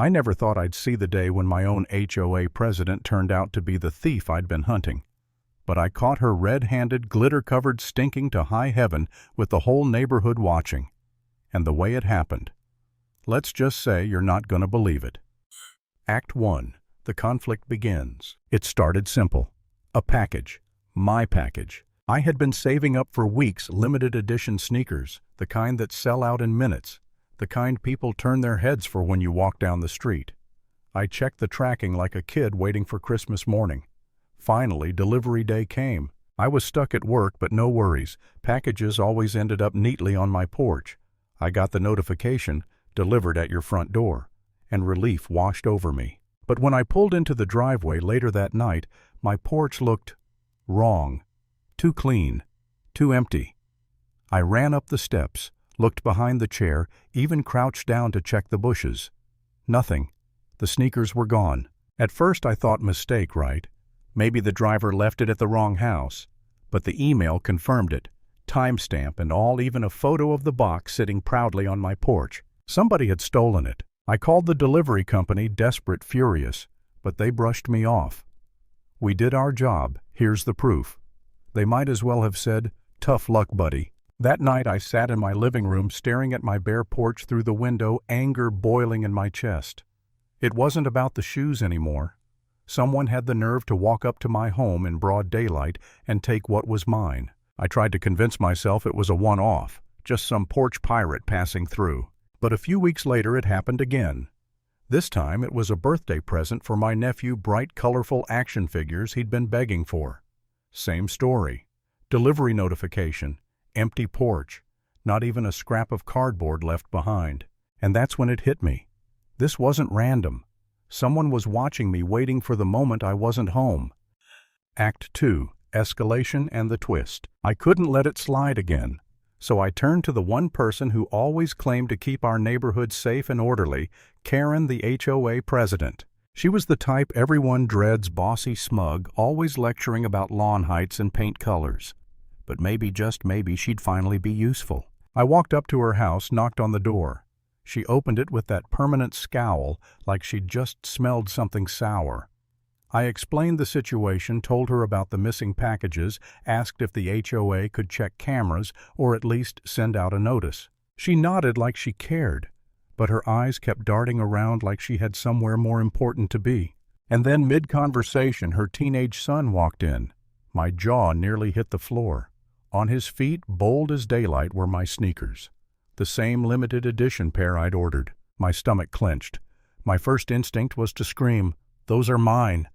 I never thought I'd see the day when my own HOA president turned out to be the thief I'd been hunting. But I caught her red-handed, glitter-covered, stinking to high heaven with the whole neighborhood watching. And the way it happened. Let's just say you're not going to believe it. Act 1. The conflict begins. It started simple. A package. My package. I had been saving up for weeks limited edition sneakers, the kind that sell out in minutes, the kind people turn their heads for when you walk down the street. I checked the tracking like a kid waiting for Christmas morning. Finally, delivery day came. I was stuck at work, but no worries. Packages always ended up neatly on my porch. I got the notification, delivered at your front door, and relief washed over me. But when I pulled into the driveway later that night, my porch looked wrong. Too clean. Too empty. I ran up the steps, looked behind the chair, even crouched down to check the bushes. Nothing. The sneakers were gone. At first I thought mistake, right? Maybe the driver left it at the wrong house. But the email confirmed it. Timestamp and all, even a photo of the box sitting proudly on my porch. Somebody had stolen it. I called the delivery company, desperate, furious, but they brushed me off. We did our job. Here's the proof. They might as well have said, tough luck, buddy. That night I sat in my living room staring at my bare porch through the window, anger boiling in my chest. It wasn't about the shoes anymore. Someone had the nerve to walk up to my home in broad daylight and take what was mine. I tried to convince myself it was a one-off, just some porch pirate passing through. But a few weeks later it happened again. This time it was a birthday present for my nephew, bright, colorful action figures he'd been begging for. Same story. Delivery notification. Empty porch. Not even a scrap of cardboard left behind. And that's when it hit me. This wasn't random. Someone was watching me, waiting for the moment I wasn't home. Act 2. Escalation and the twist. I couldn't let it slide again. So I turned to the one person who always claimed to keep our neighborhood safe and orderly, Karen, the HOA president. She was the type everyone dreads, bossy, smug, always lecturing about lawn heights and paint colors. But maybe, just maybe, she'd finally be useful. I walked up to her house, knocked on the door. She opened it with that permanent scowl, like she'd just smelled something sour. I explained the situation, told her about the missing packages, asked if the HOA could check cameras or at least send out a notice. She nodded like she cared, but her eyes kept darting around like she had somewhere more important to be. And then, mid-conversation, her teenage son walked in. My jaw nearly hit the floor. On his feet, bold as daylight, were my sneakers. The same limited edition pair I'd ordered. My stomach clenched. My first instinct was to scream, "Those are mine."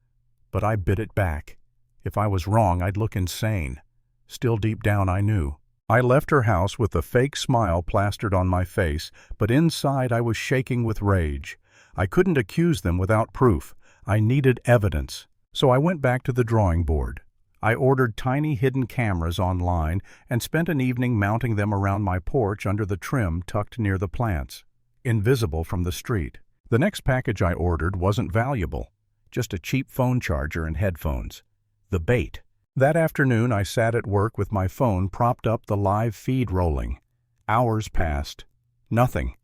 But I bit it back. If I was wrong, I'd look insane. Still deep down, I knew. I left her house with a fake smile plastered on my face, but inside I was shaking with rage. I couldn't accuse them without proof. I needed evidence. So I went back to the drawing board. I ordered tiny hidden cameras online and spent an evening mounting them around my porch under the trim tucked near the plants, invisible from the street. The next package I ordered wasn't valuable, just a cheap phone charger and headphones. The bait. That afternoon I sat at work with my phone propped up, the live feed rolling. Hours passed. Nothing.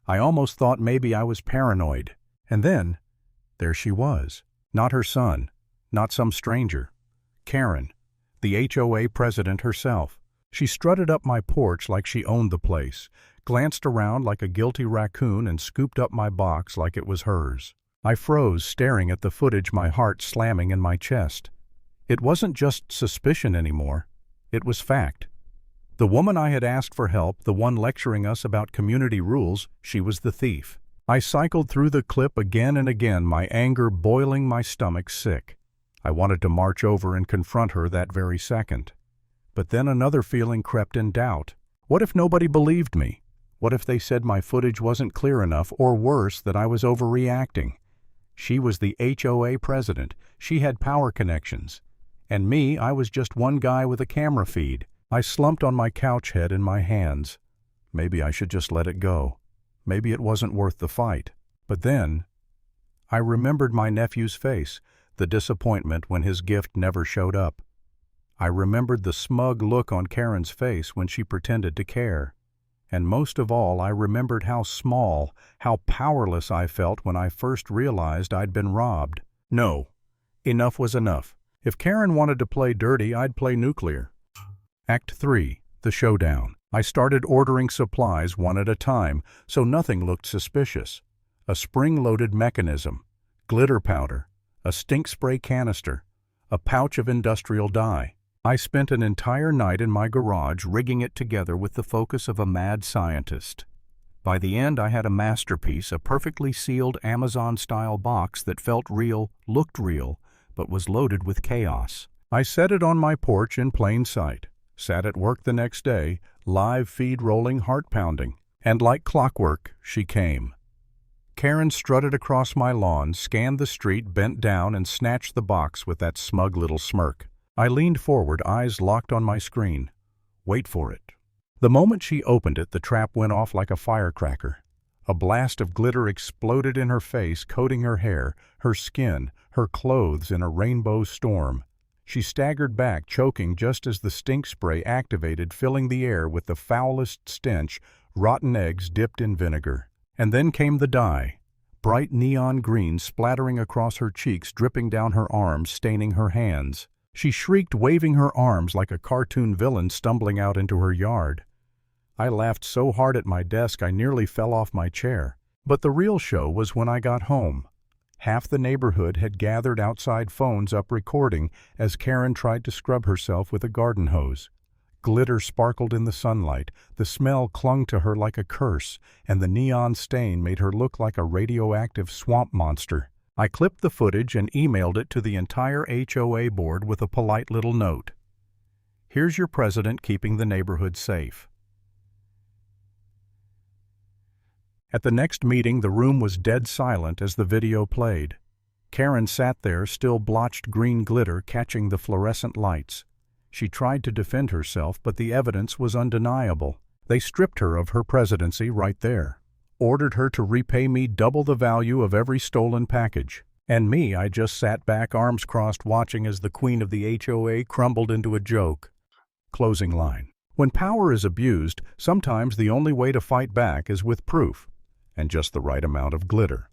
I almost thought maybe I was paranoid. And then, there she was. Not her son. Not some stranger. Karen, the HOA president herself. She strutted up my porch like she owned the place, glanced around like a guilty raccoon, and scooped up my box like it was hers. I froze, staring at the footage, my heart slamming in my chest. It wasn't just suspicion anymore. It was fact. The woman I had asked for help, the one lecturing us about community rules, she was the thief. I cycled through the clip again and again, my anger boiling, my stomach sick. I wanted to march over and confront her that very second. But then another feeling crept in: doubt. What if nobody believed me? What if they said my footage wasn't clear enough, or worse, that I was overreacting? She was the HOA president. She had power connections. And me, I was just one guy with a camera feed. I slumped on my couch, head in my hands. Maybe I should just let it go. Maybe it wasn't worth the fight. But then, I remembered my nephew's face, the disappointment when his gift never showed up. I remembered the smug look on Karen's face when she pretended to care. And most of all, I remembered how small, how powerless I felt when I first realized I'd been robbed. No, enough was enough. If Karen wanted to play dirty, I'd play nuclear. Act 3, the showdown. I started ordering supplies one at a time, so nothing looked suspicious. A spring-loaded mechanism, glitter powder, a stink spray canister, a pouch of industrial dye. I spent an entire night in my garage rigging it together with the focus of a mad scientist. By the end, I had a masterpiece, a perfectly sealed Amazon-style box that felt real, looked real, but was loaded with chaos. I set it on my porch in plain sight, sat at work the next day, live feed rolling, heart pounding. And like clockwork, she came. Karen strutted across my lawn, scanned the street, bent down, and snatched the box with that smug little smirk. I leaned forward, eyes locked on my screen. Wait for it. The moment she opened it, the trap went off like a firecracker. A blast of glitter exploded in her face, coating her hair, her skin, her clothes in a rainbow storm. She staggered back, choking just as the stink spray activated, filling the air with the foulest stench, rotten eggs dipped in vinegar. And then came the dye, bright neon green splattering across her cheeks, dripping down her arms, staining her hands. She shrieked, waving her arms like a cartoon villain stumbling out into her yard. I laughed so hard at my desk I nearly fell off my chair. But the real show was when I got home. Half the neighborhood had gathered outside, phones up, recording as Karen tried to scrub herself with a garden hose. Glitter sparkled in the sunlight, the smell clung to her like a curse, and the neon stain made her look like a radioactive swamp monster. I clipped the footage and emailed it to the entire HOA board with a polite little note. Here's your president keeping the neighborhood safe. At the next meeting, the room was dead silent as the video played. Karen sat there, still blotched green glitter catching the fluorescent lights. She tried to defend herself, but the evidence was undeniable. They stripped her of her presidency right there. Ordered her to repay me double the value of every stolen package. And me, I just sat back, arms crossed, watching as the queen of the HOA crumbled into a joke. Closing line. When power is abused, sometimes the only way to fight back is with proof, and just the right amount of glitter.